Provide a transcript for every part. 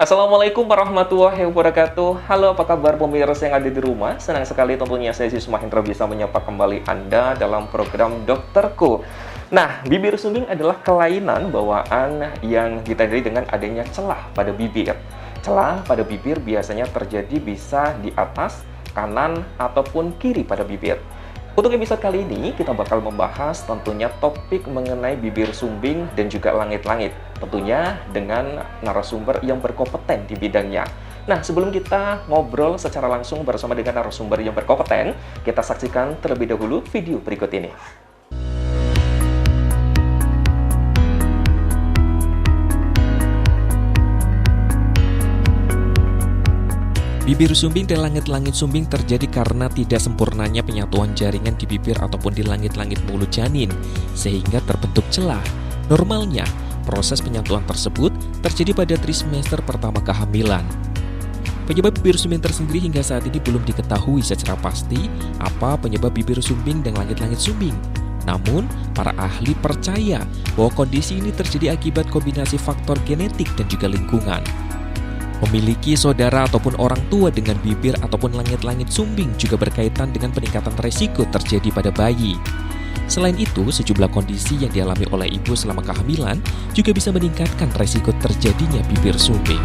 Assalamualaikum warahmatullahi wabarakatuh. Halo, apa kabar pemirsa yang ada di rumah? Senang sekali tentunya saya Yusuf Mahendra bisa menyapa kembali Anda dalam program Dokterku. Nah, bibir sumbing adalah kelainan bawaan yang ditandai dengan adanya celah pada bibir. Celah pada bibir biasanya terjadi bisa di atas, kanan, ataupun kiri pada bibir. Untuk episode kali ini, kita bakal membahas tentunya topik mengenai bibir sumbing dan juga langit-langit. Tentunya dengan narasumber yang berkompeten di bidangnya. Nah, sebelum kita ngobrol secara langsung bersama dengan narasumber yang berkompeten, kita saksikan terlebih dahulu video berikut ini. Bibir sumbing dan langit-langit sumbing terjadi karena tidak sempurnanya penyatuan jaringan di bibir ataupun di langit-langit mulut janin, sehingga terbentuk celah. Normalnya, proses penyatuan tersebut terjadi pada trimester pertama kehamilan. Penyebab bibir sumbing tersendiri hingga saat ini belum diketahui secara pasti apa penyebab bibir sumbing dan langit-langit sumbing. Namun, para ahli percaya bahwa kondisi ini terjadi akibat kombinasi faktor genetik dan juga lingkungan. Memiliki saudara ataupun orang tua dengan bibir ataupun langit-langit sumbing juga berkaitan dengan peningkatan resiko terjadi pada bayi. Selain itu, sejumlah kondisi yang dialami oleh ibu selama kehamilan juga bisa meningkatkan resiko terjadinya bibir sumbing.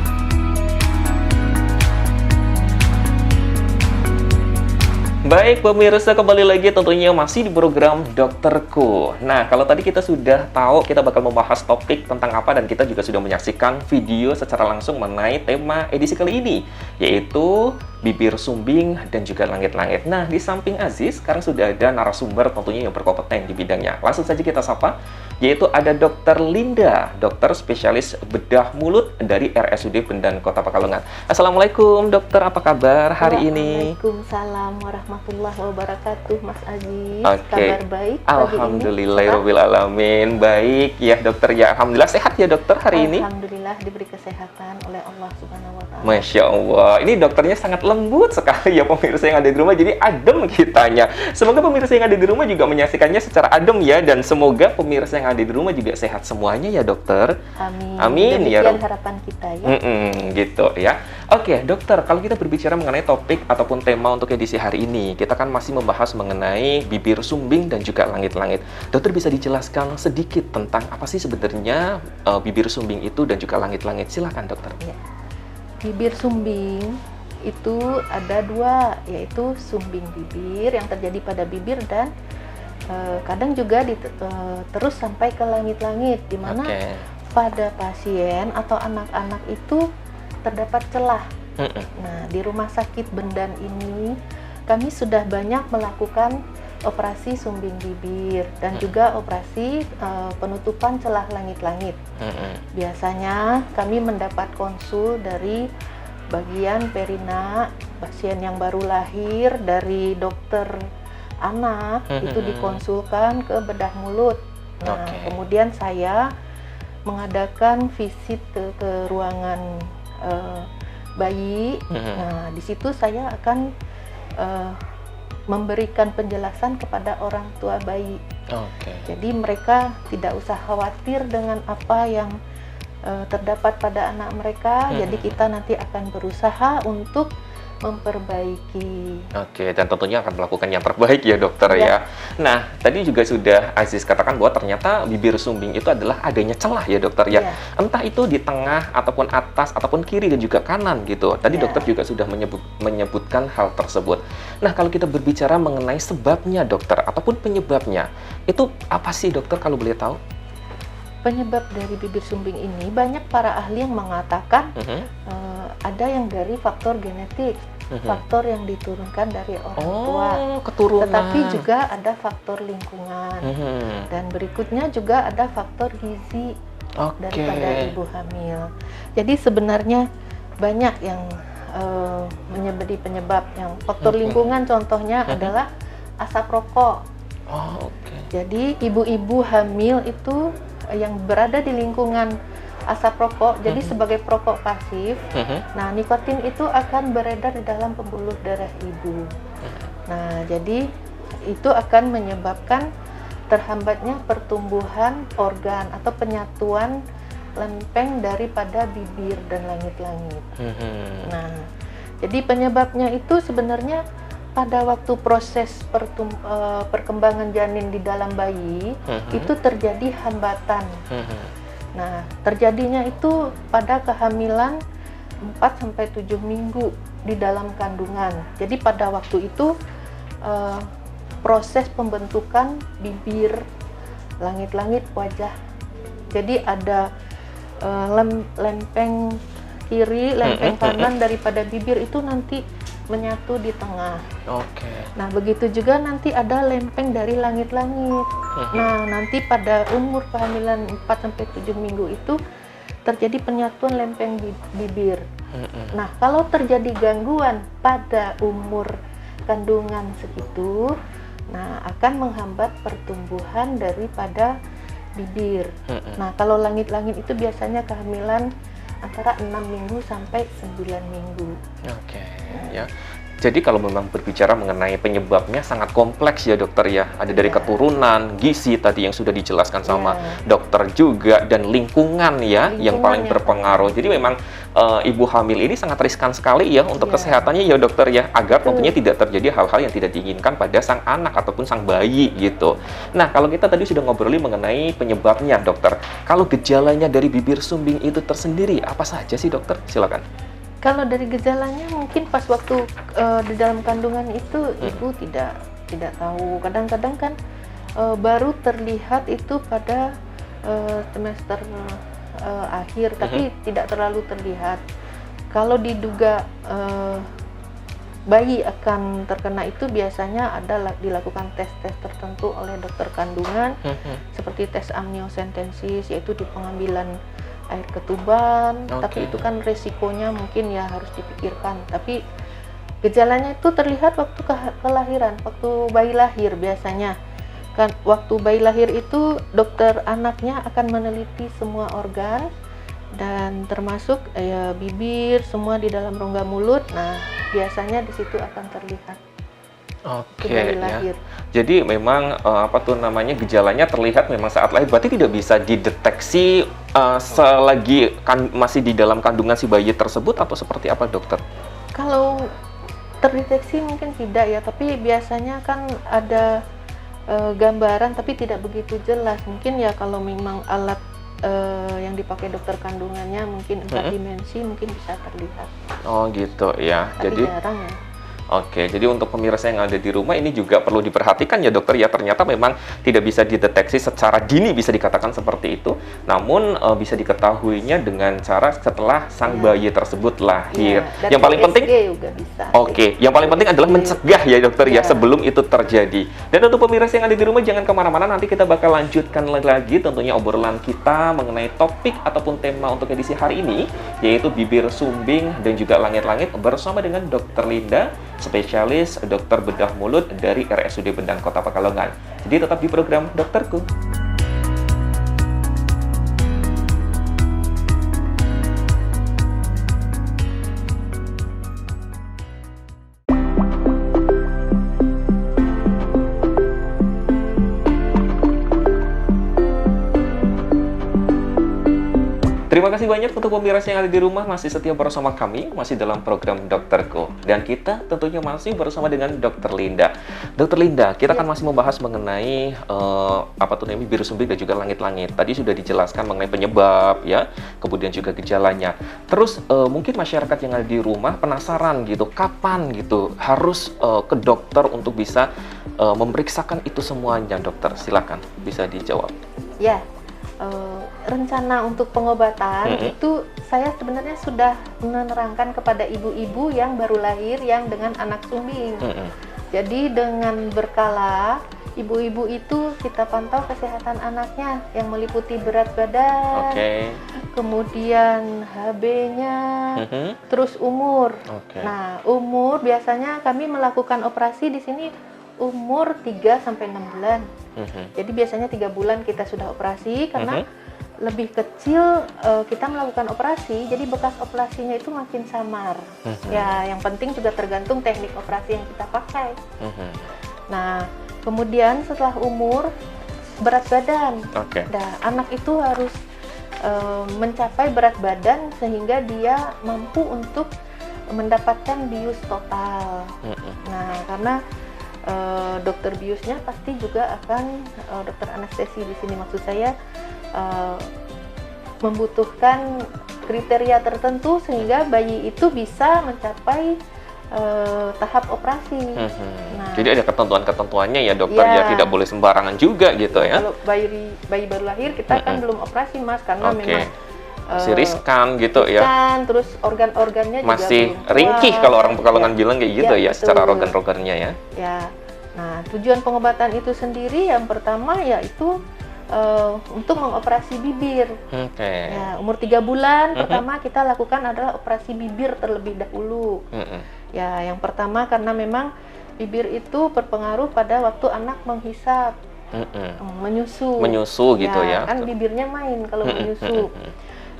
Baik pemirsa, kembali lagi tentunya masih di program Dokterku. Nah, kalau tadi kita sudah tahu kita bakal membahas topik tentang apa dan kita juga sudah menyaksikan video secara langsung mengenai tema edisi kali ini, yaitu bibir sumbing dan juga langit-langit. Nah, di samping Aziz, sekarang sudah ada narasumber tentunya yang berkompeten di bidangnya. Langsung saja kita sapa, yaitu ada Dr. Linda, dokter spesialis bedah mulut dari RSUD Bendan Kota Pekalongan. Assalamualaikum dokter, apa kabar hari ini? Waalaikumsalam warahmatullahi wabarakatuh, Mas Aziz. Oke. Kabar baik Alhamdulillahirobbilalamin. Baik ya dokter, ya alhamdulillah sehat ya dokter hari ini. Alhamdulillah diberi kesehatan oleh Allah Subhanahu wa taala. Masya Allah, ini dokternya sangat lembut sekali ya pemirsa yang ada di rumah, jadi adem kitanya. Semoga pemirsa yang ada di rumah juga menyaksikannya secara adem ya, dan semoga pemirsa yang ada di rumah juga sehat semuanya ya dokter. Amin. Amin ya Demikian Rob. harapan kita ya. Gitu ya. Oke dokter, kalau kita berbicara mengenai topik ataupun tema untuk edisi hari ini, kita kan masih membahas mengenai bibir sumbing dan juga langit-langit. Dokter bisa dijelaskan sedikit tentang apa sih sebenarnya bibir sumbing itu dan juga langit-langit? Silakan dokter. Ya. Bibir sumbing itu ada dua, yaitu sumbing bibir yang terjadi pada bibir dan kadang juga terus sampai ke langit-langit, di mana pada pasien atau anak-anak itu terdapat celah. Nah, di rumah sakit Bendan ini kami sudah banyak melakukan operasi sumbing bibir dan juga operasi penutupan celah langit-langit. Biasanya kami mendapat konsul dari bagian perina, pasien yang baru lahir, dari dokter anak itu dikonsulkan ke bedah mulut. Nah, kemudian saya mengadakan visit ke ruangan bayi. Nah, di situ saya akan memberikan penjelasan kepada orang tua bayi. Jadi mereka tidak usah khawatir dengan apa yang terdapat pada anak mereka. Jadi kita nanti akan berusaha untuk memperbaiki. Dan tentunya akan melakukan yang terbaik ya dokter ya. Nah, tadi juga sudah Aziz katakan bahwa ternyata bibir sumbing itu adalah adanya celah ya dokter ya. Entah itu di tengah ataupun atas ataupun kiri dan juga kanan gitu. Tadi dokter juga sudah menyebutkan hal tersebut. Nah, kalau kita berbicara mengenai sebabnya dokter ataupun penyebabnya, itu apa sih dokter kalau boleh tahu? Penyebab dari bibir sumbing ini banyak para ahli yang mengatakan ada yang dari faktor genetik, faktor yang diturunkan dari orang tua, keturunan. Tetapi juga ada faktor lingkungan, dan berikutnya juga ada faktor gizi daripada ibu hamil. Jadi sebenarnya banyak yang menjadi penyebab. Yang faktor lingkungan contohnya adalah asap rokok. Jadi ibu-ibu hamil itu yang berada di lingkungan asap rokok, jadi sebagai perokok pasif, nah nikotin itu akan beredar di dalam pembuluh darah ibu. Nah, jadi itu akan menyebabkan terhambatnya pertumbuhan organ atau penyatuan lempeng daripada bibir dan langit-langit. Nah, jadi penyebabnya itu sebenarnya pada waktu proses perkembangan janin di dalam bayi itu terjadi hambatan. Nah, terjadinya itu pada kehamilan 4-7 minggu di dalam kandungan. Jadi pada waktu itu proses pembentukan bibir, langit-langit wajah. Jadi ada lempeng kiri, lempeng kanan daripada bibir itu nanti menyatu di tengah. Nah, begitu juga nanti ada lempeng dari langit-langit. Nah, nanti pada umur kehamilan 4-7 minggu itu terjadi penyatuan lempeng bibir. Nah, kalau terjadi gangguan pada umur kandungan segitu, nah akan menghambat pertumbuhan daripada bibir. Nah, kalau langit-langit itu biasanya kehamilan antara 6 minggu sampai 9 minggu. Ya. Jadi kalau memang berbicara mengenai penyebabnya sangat kompleks ya dokter ya. Ada dari keturunan, gizi tadi yang sudah dijelaskan sama dokter juga, dan lingkungan ya yang paling berpengaruh. Jadi memang ibu hamil ini sangat riskan sekali ya untuk kesehatannya ya dokter ya, agar tentunya tidak terjadi hal-hal yang tidak diinginkan pada sang anak ataupun sang bayi gitu. Nah, kalau kita tadi sudah ngobrolin mengenai penyebabnya dokter, kalau gejalanya dari bibir sumbing itu tersendiri apa saja sih dokter? Silakan. Kalau dari gejalanya mungkin pas waktu di dalam kandungan itu ibu tidak tahu. Kadang-kadang kan baru terlihat itu pada semester akhir, tapi tidak terlalu terlihat. Kalau diduga bayi akan terkena itu biasanya ada dilakukan tes-tes tertentu oleh dokter kandungan, seperti tes amniocentesis, yaitu di pengambilan air ketuban, tapi itu kan resikonya mungkin ya harus dipikirkan. Tapi gejalanya itu terlihat waktu kelahiran, waktu bayi lahir biasanya. Kan waktu bayi lahir itu dokter anaknya akan meneliti semua organ dan termasuk bibir, semua di dalam rongga mulut. Nah, biasanya di situ akan terlihat. Ya. Jadi memang gejalanya terlihat memang saat lahir, berarti tidak bisa dideteksi selagi masih di dalam kandungan si bayi tersebut, atau seperti apa dokter? Kalau terdeteksi mungkin tidak ya, tapi biasanya kan ada gambaran tapi tidak begitu jelas. Mungkin ya kalau memang alat yang dipakai dokter kandungannya mungkin 4 dimensi mungkin bisa terlihat. Oh gitu ya. Tapi jadi jarang ya. Jadi untuk pemirsa yang ada di rumah ini juga perlu diperhatikan ya dokter ya, ternyata memang tidak bisa dideteksi secara dini, bisa dikatakan seperti itu, namun bisa diketahuinya dengan cara setelah sang bayi tersebut lahir. Yang paling penting juga bisa. Yang paling penting adalah mencegah ya dokter ya sebelum itu terjadi. Dan untuk pemirsa yang ada di rumah jangan kemana-mana, nanti kita bakal lanjutkan lagi tentunya obrolan kita mengenai topik ataupun tema untuk edisi hari ini, yaitu bibir sumbing dan juga langit-langit bersama dengan Dokter Linda, spesialis dokter bedah mulut dari RSUD Bedah Kota Pekalongan. Jadi tetap di program Dokterku. Terima kasih banyak untuk pemirsa yang ada di rumah masih setia bersama kami, masih dalam program Dokterku. Dan kita tentunya masih bersama dengan Dokter Linda. Dokter Linda, kita akan masih membahas mengenai bibir sumbing dan juga langit-langit. Tadi sudah dijelaskan mengenai penyebab ya, kemudian juga gejalanya. Terus mungkin masyarakat yang ada di rumah penasaran gitu, kapan gitu harus ke dokter untuk bisa memeriksakan itu semuanya, dokter? Silakan, bisa dijawab. Ya. Rencana untuk pengobatan itu saya sebenarnya sudah menerangkan kepada ibu-ibu yang baru lahir yang dengan anak sumbing. Jadi dengan berkala ibu-ibu itu kita pantau kesehatan anaknya yang meliputi berat badan, kemudian HB-nya, terus umur. Nah, umur biasanya kami melakukan operasi di sini umur 3-6 bulan. Jadi biasanya 3 bulan kita sudah operasi, karena lebih kecil kita melakukan operasi, jadi bekas operasinya itu makin samar. Ya, yang penting juga tergantung teknik operasi yang kita pakai. Nah, kemudian setelah umur, berat badan. Nah, anak itu harus mencapai berat badan sehingga dia mampu untuk mendapatkan bius total. Nah, karena dokter biusnya pasti juga akan dokter anestesi di sini maksud saya membutuhkan kriteria tertentu sehingga bayi itu bisa mencapai tahap operasi. Nah, jadi ada ketentuan-ketentuannya ya dokter ya, ya, tidak boleh sembarangan juga gitu ya. Kalau bayi baru lahir kita kan belum operasi Mas, karena memang masih riskan gitu ya. Terus organ-organnya masih juga ringkih kalau orang Pekalongan ya, bilang kayak gitu ya, betul. secara organ-organnya ya. Ya. Nah, tujuan pengobatan itu sendiri yang pertama yaitu untuk mengoperasi bibir. Ya, umur 3 bulan pertama kita lakukan adalah operasi bibir terlebih dahulu. Ya, yang pertama karena memang bibir itu berpengaruh pada waktu anak menghisap, menyusu gitu ya. Kan bibirnya main kalau menyusu.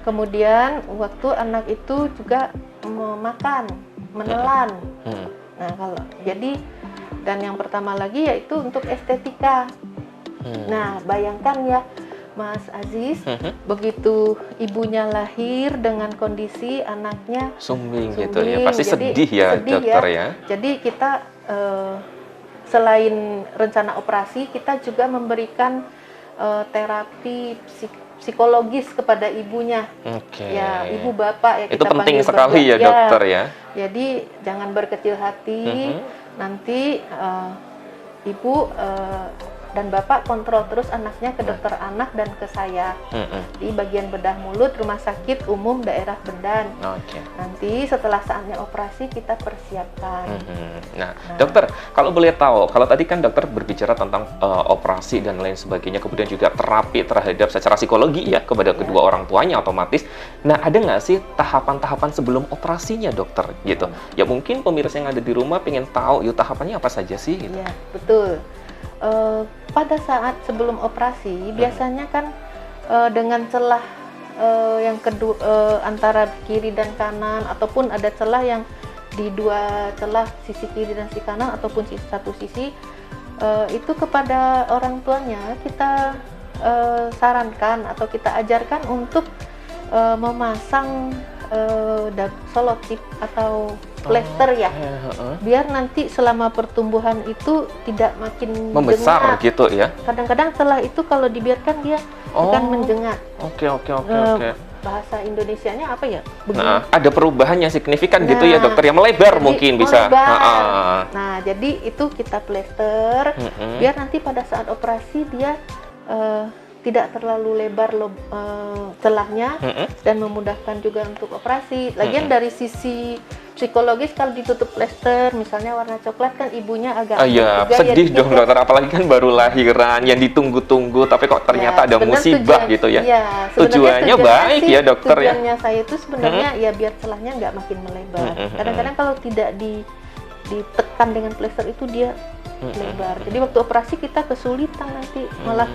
Kemudian waktu anak itu juga makan, menelan. Nah, kalau jadi dan yang pertama lagi yaitu untuk estetika. Nah, bayangkan ya Mas Aziz, begitu ibunya lahir dengan kondisi anaknya sumbing gitu ya, pasti sedih ya dokter ya. Jadi kita selain rencana operasi, kita juga memberikan terapi psikologis kepada ibunya. Ya, ibu bapak ya itu kita penting panggil sekali ya dokter ya. Jadi jangan berkecil hati, nanti ibu dan bapak kontrol terus anaknya ke dokter anak dan ke saya di bagian bedah mulut Rumah Sakit Umum Daerah Bendan. Nanti setelah saatnya operasi kita persiapkan. Nah, dokter, kalau boleh tahu, kalau tadi kan dokter berbicara tentang operasi dan lain sebagainya, kemudian juga terapi terhadap secara psikologi ya kepada kedua orang tuanya otomatis. Nah, ada nggak sih tahapan-tahapan sebelum operasinya dokter gitu? Ya mungkin pemirsa yang ada di rumah pengen tahu, yuk tahapannya apa saja sih? Gitu. Ya, betul. Pada saat sebelum operasi biasanya kan dengan celah yang kedua antara kiri dan kanan ataupun ada celah yang di dua celah sisi kiri dan sisi kanan ataupun satu sisi itu kepada orang tuanya kita sarankan atau kita ajarkan untuk memasang selotip atau plester ya, biar nanti selama pertumbuhan itu tidak makin membesar menjengat. Gitu ya. Kadang-kadang celah itu kalau dibiarkan dia akan menjengat. Oke. Bahasa Indonesianya apa ya? Nah, ada perubahan yang signifikan gitu ya dokter, yang melebar mungkin bisa. Nah, jadi itu kita plester biar nanti pada saat operasi dia tidak terlalu lebar celahnya dan memudahkan juga untuk operasi. Lagian dari sisi psikologis kalau ditutup plester misalnya warna coklat kan ibunya agak sedih ya, dong dokter, apalagi kan baru lahiran yang ditunggu-tunggu tapi kok ternyata ada musibah gitu ya. Tujuannya baik ya dokter ya. Tujuannya saya itu sebenarnya ya biar celahnya nggak makin melebar. Kadang-kadang kalau tidak ditekan dengan plester itu dia lebar. Jadi waktu operasi kita kesulitan nanti malah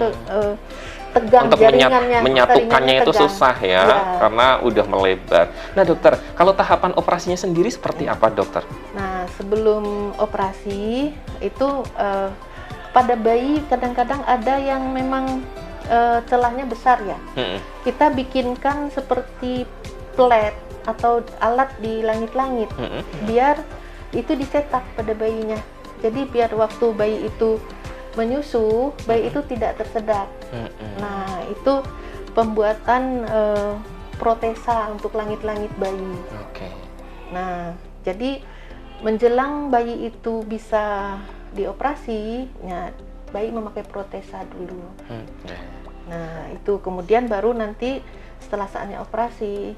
tegang untuk jaringannya. menyatukannya itu susah ya, karena udah melebar. Nah dokter, kalau tahapan operasinya sendiri seperti apa dokter? Nah sebelum operasi itu pada bayi kadang-kadang ada yang memang celahnya besar ya. Kita bikinkan seperti plet atau alat di langit-langit biar itu dicetak pada bayinya. Jadi biar waktu bayi itu menyusu, bayi itu tidak tersedak. Nah, itu pembuatan protesa untuk langit-langit bayi. Nah, jadi menjelang bayi itu bisa dioperasi, ya, bayi memakai protesa dulu. Nah, itu kemudian baru nanti setelah saatnya operasi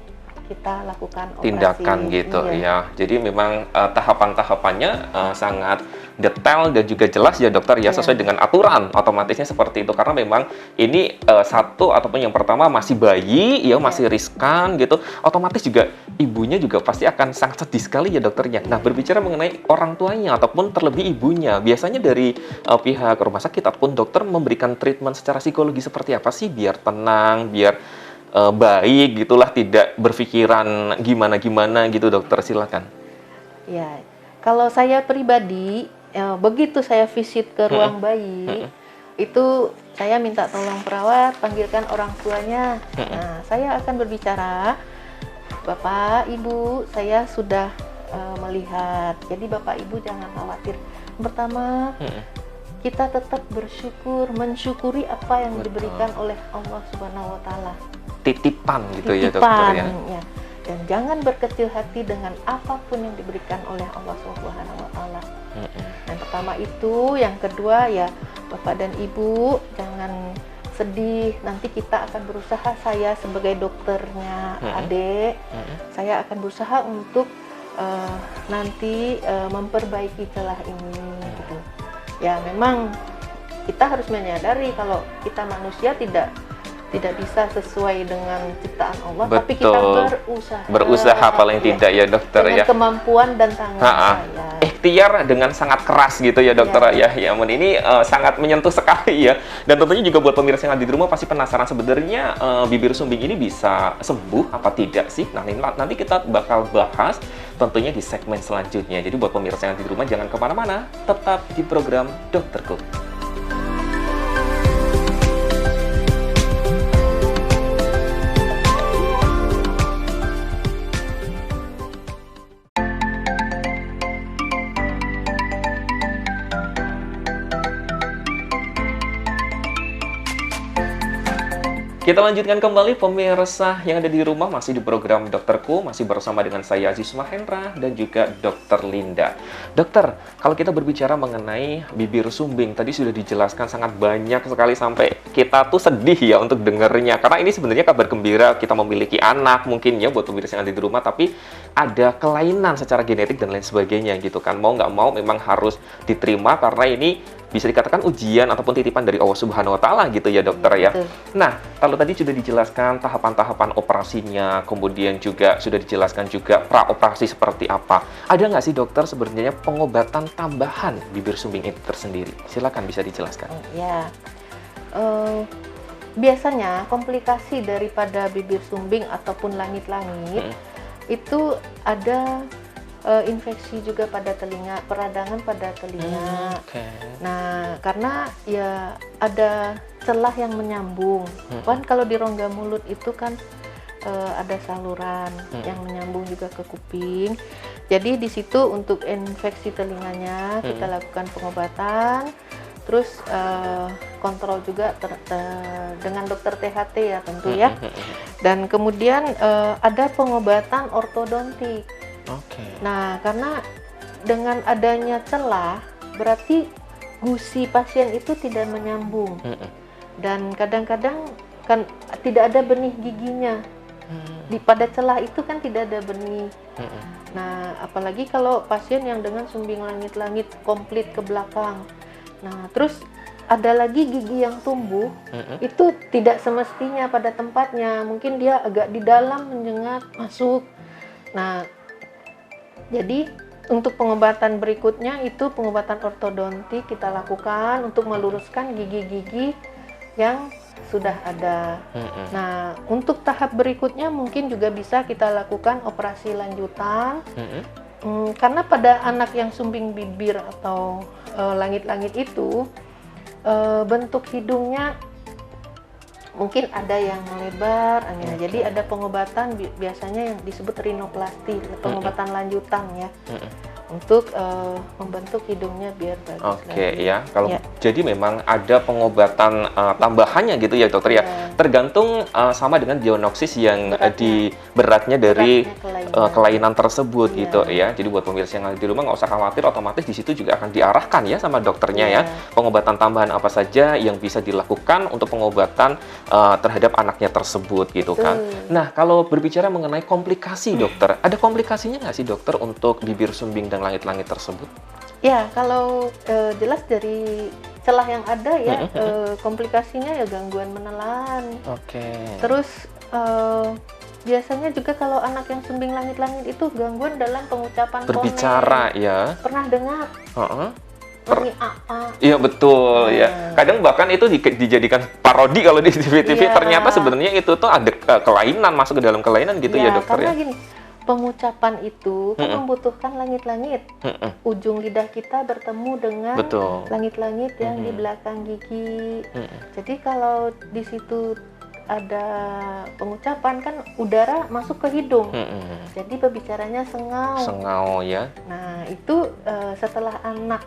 kita lakukan operasi. Tindakan gitu ya. Jadi memang tahapan-tahapannya sangat detail dan juga jelas ya dokter ya, sesuai dengan aturan, otomatisnya seperti itu, karena memang ini satu ataupun yang pertama masih bayi ya, masih riskan gitu, otomatis juga ibunya juga pasti akan sangat sedih sekali ya dokternya. Nah, berbicara mengenai orang tuanya ataupun terlebih ibunya, biasanya dari pihak rumah sakit ataupun dokter memberikan treatment secara psikologi seperti apa sih biar tenang, biar baik gitulah, tidak berpikiran gimana-gimana gitu dokter, silakan. Ya, kalau saya pribadi begitu saya visit ke ruang bayi, itu saya minta tolong perawat panggilkan orang tuanya. Nah, saya akan berbicara, Bapak, Ibu, saya sudah melihat. Jadi Bapak Ibu jangan khawatir. Pertama, kita tetap bersyukur, mensyukuri apa yang diberikan oleh Allah Subhanahu wa taala. Titipan gitu ya dokter ya. Ya. Dan jangan berkecil hati dengan apapun yang diberikan oleh Allah Subhanahu wa taala. Yang pertama itu, yang kedua ya Bapak dan Ibu jangan sedih. Nanti kita akan berusaha, saya sebagai dokternya adik, saya akan berusaha untuk nanti memperbaiki celah ini gitu. Ya memang kita harus menyadari kalau kita manusia tidak bisa sesuai dengan ciptaan Allah. Betul. Tapi kita berusaha paling tidak ya dokter dengan ya, kemampuan dan tangan saya. Ikhtiar dengan sangat keras gitu ya dokter ya. Ya ampun, ini sangat menyentuh sekali ya. Dan tentunya juga buat pemirsa yang ada di rumah pasti penasaran sebenarnya bibir sumbing ini bisa sembuh apa tidak sih? Nah nanti kita bakal bahas tentunya di segmen selanjutnya. Jadi buat pemirsa yang ada di rumah jangan kemana-mana, tetap di program Dokterku. Kita lanjutkan kembali pemirsa yang ada di rumah, masih di program Dokterku, masih bersama dengan saya Aziz Mahendra dan juga Dokter Linda. Dokter, kalau kita berbicara mengenai bibir sumbing, tadi sudah dijelaskan sangat banyak sekali sampai kita tuh sedih ya untuk dengarnya. Karena ini sebenarnya kabar gembira, kita memiliki anak mungkin ya buat pemirsa yang ada di rumah, tapi ada kelainan secara genetik dan lain sebagainya gitu kan. Mau nggak mau memang harus diterima karena ini bisa dikatakan ujian ataupun titipan dari Allah Subhanahu wa taala gitu ya dokter ya. Nah, kalau tadi sudah dijelaskan tahapan-tahapan operasinya, kemudian juga sudah dijelaskan juga pra-operasi seperti apa. Ada nggak sih dokter sebenarnya pengobatan tambahan bibir sumbing itu tersendiri? Silakan bisa dijelaskan. Ya, biasanya komplikasi daripada bibir sumbing ataupun langit-langit itu ada infeksi juga pada telinga, peradangan pada telinga. Nah, karena ya ada celah yang menyambung. Kan kalau di rongga mulut itu kan ada saluran yang menyambung juga ke kuping. Jadi di situ untuk infeksi telinganya kita lakukan pengobatan. Terus kontrol juga dengan dokter THT ya tentu ya. Dan kemudian ada pengobatan ortodontik. Nah, karena dengan adanya celah, berarti gusi pasien itu tidak menyambung. Dan kadang-kadang kan tidak ada benih giginya. Pada celah itu kan tidak ada benih. Nah, apalagi kalau pasien yang dengan sumbing langit-langit komplit ke belakang. Nah, terus ada lagi gigi yang tumbuh, itu tidak semestinya pada tempatnya. Mungkin dia agak di dalam menyengat masuk. Nah, jadi untuk pengobatan berikutnya itu pengobatan ortodontik kita lakukan untuk meluruskan gigi-gigi yang sudah ada. Nah, untuk tahap berikutnya mungkin juga bisa kita lakukan operasi lanjutan. Karena pada anak yang sumbing bibir atau langit-langit itu bentuk hidungnya mungkin ada yang melebar, jadi ada pengobatan biasanya yang disebut rinoplasti, pengobatan lanjutan ya, untuk membentuk hidungnya biar bagus. Ya, kalau jadi memang ada pengobatan tambahannya gitu ya dokter ya, tergantung sama dengan diagnosis yang beratnya dari kelainan tersebut gitu ya. Jadi buat pemirsa yang ada di rumah nggak usah khawatir, otomatis di situ juga akan diarahkan ya sama dokternya ya, pengobatan tambahan apa saja yang bisa dilakukan untuk pengobatan terhadap anaknya tersebut gitu kan. Nah, kalau berbicara mengenai komplikasi dokter, ada komplikasinya nggak sih dokter untuk bibir sumbing dan langit-langit tersebut? Ya, kalau jelas dari celah yang ada ya, komplikasinya ya gangguan menelan. Terus biasanya juga kalau anak yang sumbing langit-langit itu gangguan dalam pengucapan berbicara fonem. Ya. Pernah dengar? Iya betul ya. Kadang bahkan itu dijadikan parodi kalau di TV-TV. Ternyata sebenarnya itu tuh ada kelainan, masuk ke dalam kelainan gitu ya dokter karena ya. Gini, pengucapan itu kan Mm-mm. membutuhkan langit-langit. Mm-mm. Ujung lidah kita bertemu dengan Betul. langit-langit yang di Mm-mm. belakang gigi. Mm-mm. Jadi kalau di situ ada pengucapan kan udara masuk ke hidung. Mm-mm. Jadi berbicaranya sengau. Sengau ya. Nah, itu setelah anak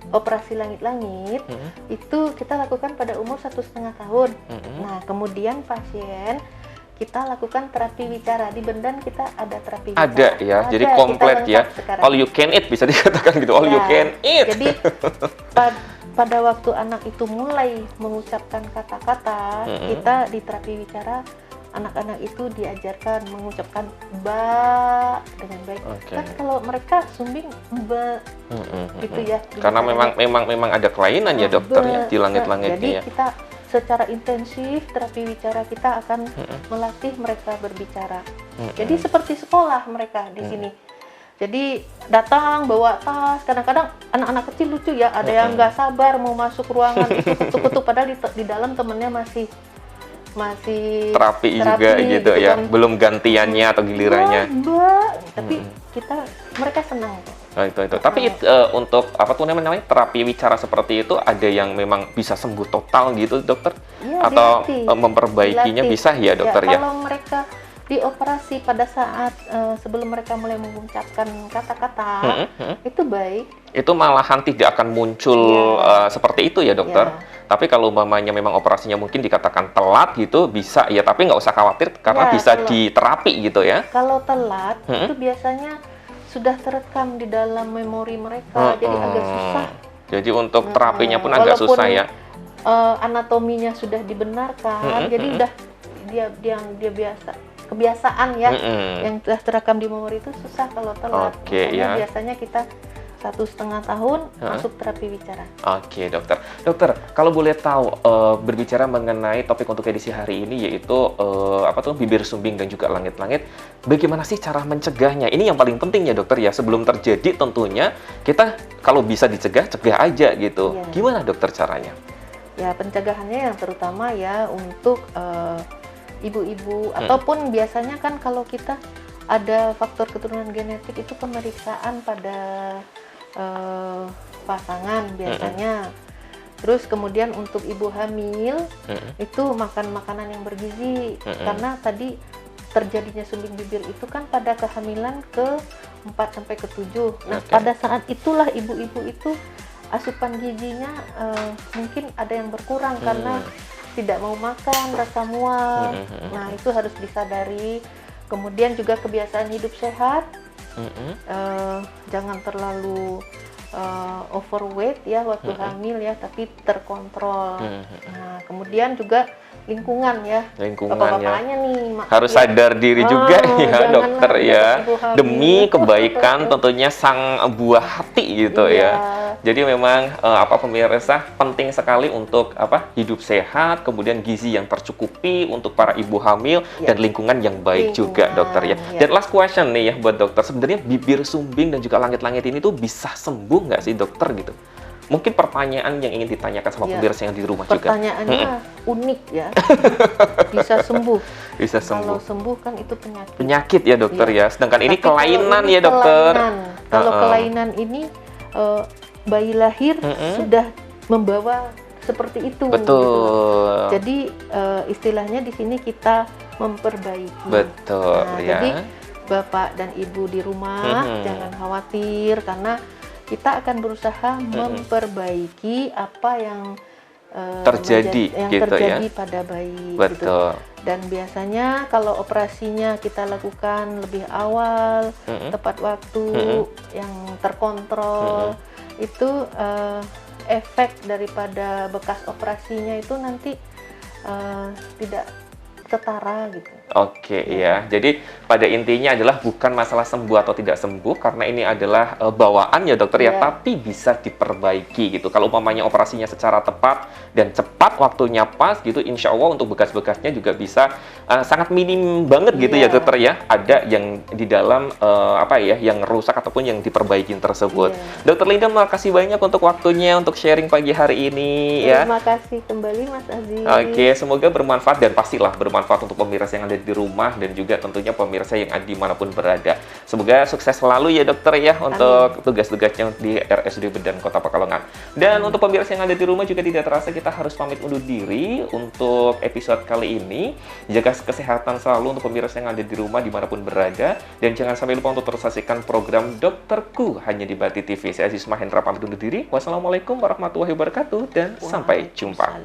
operasi langit-langit, itu kita lakukan pada umur 1,5 tahun. Nah, kemudian pasien kita lakukan terapi bicara. Di Bendan kita ada terapi bicara. Ada ya, jadi Ada, komplit kita ya. lengkap sekarang. All you can eat bisa dikatakan gitu. All you Ya, can eat. Jadi pada waktu anak itu mulai mengucapkan kata-kata, kita di terapi bicara anak-anak itu diajarkan mengucapkan ba dengan baik. Oke. Kan kalau mereka sumbing ba gitu ya. Karena dibicaranya. memang ada kelainan ya dokter ya di Jadi langit-langitnya ya. kita secara intensif terapi bicara kita akan melatih mereka berbicara. Jadi seperti sekolah mereka di sini. Jadi datang bawa tas, kadang-kadang anak-anak kecil lucu ya, ada yang nggak sabar mau masuk ruangan itu ketuk-ketuk padahal di dalam temennya masih terapi juga gitu ya, kan. belum gantiannya atau gilirannya. Mbak, tapi mereka senang kok. Nah, itu. Tapi untuk apa tuh namanya terapi bicara seperti itu ada yang memang bisa sembuh total gitu dokter? Ya, Atau dilatih. memperbaikinya Dilatih. bisa ya dokter ya? Kalau mereka dioperasi pada saat sebelum mereka mulai mengucapkan kata-kata, itu baik. Itu malahan tidak akan muncul seperti itu ya dokter? Ya. Tapi kalau umpamanya memang operasinya mungkin dikatakan telat gitu bisa ya, tapi nggak usah khawatir karena Ya, bisa kalau- diterapi gitu ya? Kalau telat, itu biasanya sudah terekam di dalam memori mereka, jadi agak susah. Jadi untuk terapinya pun agak Walaupun, susah ya? Anatominya sudah dibenarkan, jadi udah dia biasa kebiasaan ya, yang sudah terekam di memori itu susah kalau telat. Oke, Makanya ya. biasanya kita 1,5 tahun masuk terapi bicara. Oke dokter. Dokter, kalau boleh tahu berbicara mengenai topik untuk edisi hari ini yaitu apa tuh bibir sumbing dan juga langit-langit, bagaimana sih cara mencegahnya? Ini yang paling penting ya dokter ya, sebelum terjadi tentunya kita kalau bisa dicegah, cegah aja gitu. Iya. Gimana dokter caranya? Ya, pencegahannya yang terutama ya untuk ibu-ibu ataupun biasanya kan kalau kita ada faktor keturunan genetik itu pemeriksaan pada pasangan biasanya. Terus kemudian untuk ibu hamil itu makan makanan yang bergizi karena tadi terjadinya sumbing bibir itu kan pada kehamilan ke-4 sampai ke-7. Nah, pada saat itulah ibu-ibu itu asupan gizinya mungkin ada yang berkurang karena tidak mau makan, rasa mual. Nah, itu harus disadari. Kemudian juga kebiasaan hidup sehat. Jangan terlalu overweight ya waktu hamil ya, tapi terkontrol. Nah, kemudian juga lingkungan ya. Bapak-bapaknya nih harus sadar diri juga ya dokter ya, demi kebaikan tentunya sang buah hati gitu ya. Jadi memang apa pemirsa penting sekali untuk apa hidup sehat, kemudian gizi yang tercukupi untuk para ibu hamil dan lingkungan yang baik juga dokter ya. Dan last question nih ya buat dokter, sebenarnya bibir sumbing dan juga langit-langit ini tuh bisa sembuh nggak sih dokter gitu? Mungkin pertanyaan yang ingin ditanyakan sama pemirsa yang di rumah juga. Pertanyaannya unik ya. Bisa sembuh. Bisa sembuh. Kalau sembuh kan itu penyakit. Penyakit ya dokter ya. Sedangkan ini Tapi kelainan kalau ini ya dokter. Kalau kelainan ini bayi lahir sudah membawa seperti itu. Betul. Gitu. Jadi istilahnya di sini kita memperbaiki. Betul ya. Jadi bapak dan ibu di rumah jangan khawatir karena kita akan berusaha memperbaiki apa yang terjadi terjadi pada bayi. Betul. Gitu. Dan biasanya kalau operasinya kita lakukan lebih awal, tepat waktu, yang terkontrol, itu efek daripada bekas operasinya itu nanti tidak setara gitu. Oke ya, jadi pada intinya adalah bukan masalah sembuh atau tidak sembuh karena ini adalah bawaan ya dokter ya, tapi bisa diperbaiki gitu. Kalau umpamanya operasinya secara tepat dan cepat waktunya pas gitu, insya Allah untuk bekas-bekasnya juga bisa sangat minim banget gitu ya dokter ya. Ada yang di dalam apa ya, yang rusak ataupun yang diperbaiki tersebut. Dokter Linda, makasih banyak untuk waktunya untuk sharing pagi hari ini ya. Terima kasih kembali Mas Aziz. Oke, semoga bermanfaat dan pastilah bermanfaat bermanfaat untuk pemirsa yang ada di rumah dan juga tentunya pemirsa yang ada dimanapun berada. Semoga sukses selalu ya dokter ya untuk tugas-tugasnya di RSUD Bedan Kota Pekalongan. Dan untuk pemirsa yang ada di rumah juga tidak terasa kita harus pamit undur diri untuk episode kali ini. Jaga kesehatan selalu untuk pemirsa yang ada di rumah dimanapun berada. Dan jangan sampai lupa untuk terus saksikan program Dokterku hanya di Bati TV. Saya Aziz Mahendra pamit undur diri. Wassalamualaikum warahmatullahi wabarakatuh dan sampai jumpa.